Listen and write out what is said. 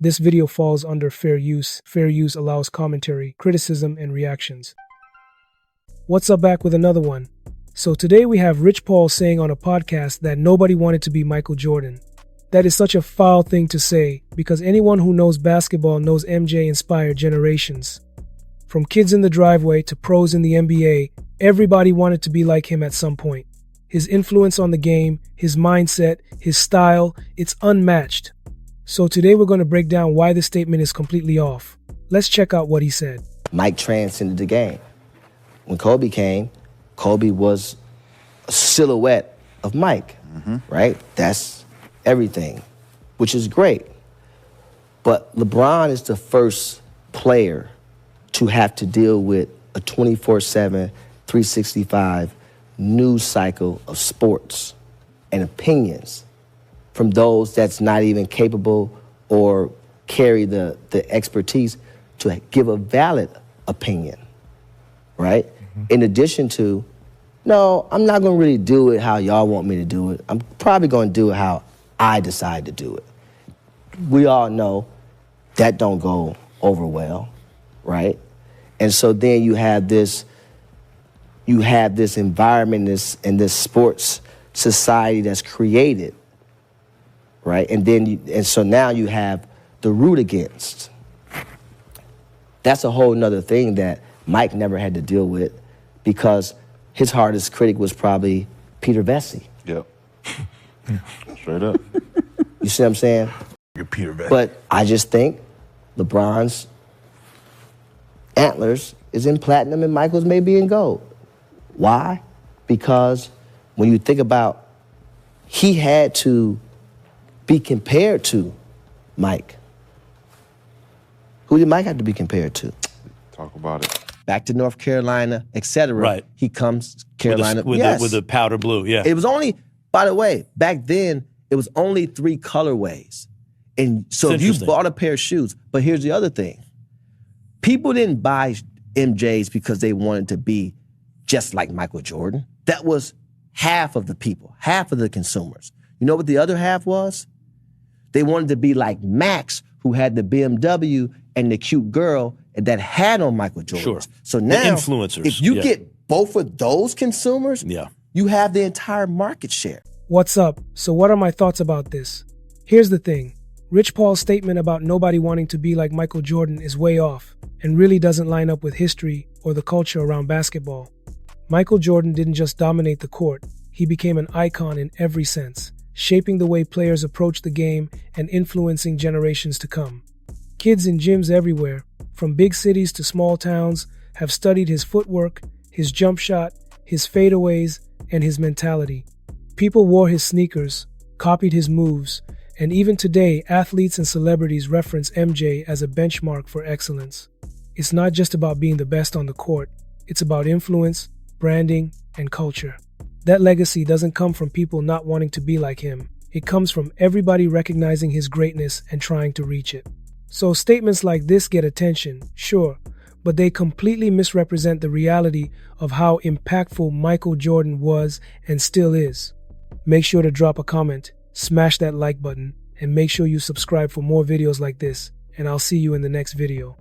This video falls under fair use. Fair use allows commentary, criticism, and reactions. What's up, back with another one? So today we have Rich Paul saying on a podcast that nobody wanted to be Michael Jordan. That is such a foul thing to say, because anyone who knows basketball knows MJ inspired generations. From kids in the driveway to pros in the NBA, everybody wanted to be like him at some point. His influence on the game, his mindset, his style, it's unmatched. So today we're going to break down why this statement is completely off. Let's check out what he said. Mike transcended the game. When Kobe came, Kobe was a silhouette of Mike, right? That's everything, which is great. But LeBron is the first player to have to deal with a 24/7, 365 news cycle of sports and opinions from those that's not even capable or carry the expertise to give a valid opinion, right? In addition to, no, I'm not going to really do it how y'all want me to do it. I'm probably going to do it how I decide to do it. We all know that don't go over well, right? And so then you have this environment, this sports society that's created, right? And so now you have the root against. That's a whole nother thing that Mike never had to deal with, because his hardest critic was probably Peter Vesey. Yep. Straight up. You see what I'm saying? You're Peter Vesey. But I just think LeBron's antlers is in platinum and Michael's may be in gold. Why? Because when you think about, he had to be compared to Mike. Who did Mike have to be compared to? Talk about it. Back to North Carolina, etc. Right. He comes Carolina. With the powder blue, yeah. It was only, by the way, back then, it was only 3 colorways. And so if you bought a pair of shoes, but here's the other thing. People didn't buy MJs because they wanted to be just like Michael Jordan. That was half of the people, half of the consumers. You know what the other half was? They wanted to be like Max, who had the BMW and the cute girl that had on Michael Jordan. Sure. So now, the influencers. if you get both of those consumers, you have the entire market share. What's up? So what are my thoughts about this? Here's the thing. Rich Paul's statement about nobody wanting to be like Michael Jordan is way off and really doesn't line up with history or the culture around basketball. Michael Jordan didn't just dominate the court, he became an icon in every sense, shaping the way players approach the game and influencing generations to come. Kids in gyms everywhere, from big cities to small towns, have studied his footwork, his jump shot, his fadeaways, and his mentality. People wore his sneakers, copied his moves, and even today, athletes and celebrities reference MJ as a benchmark for excellence. It's not just about being the best on the court, it's about influence, branding, and culture. That legacy doesn't come from people not wanting to be like him. It comes from everybody recognizing his greatness and trying to reach it. So statements like this get attention, sure, but they completely misrepresent the reality of how impactful Michael Jordan was and still is. Make sure to drop a comment, smash that like button, and make sure you subscribe for more videos like this, and I'll see you in the next video.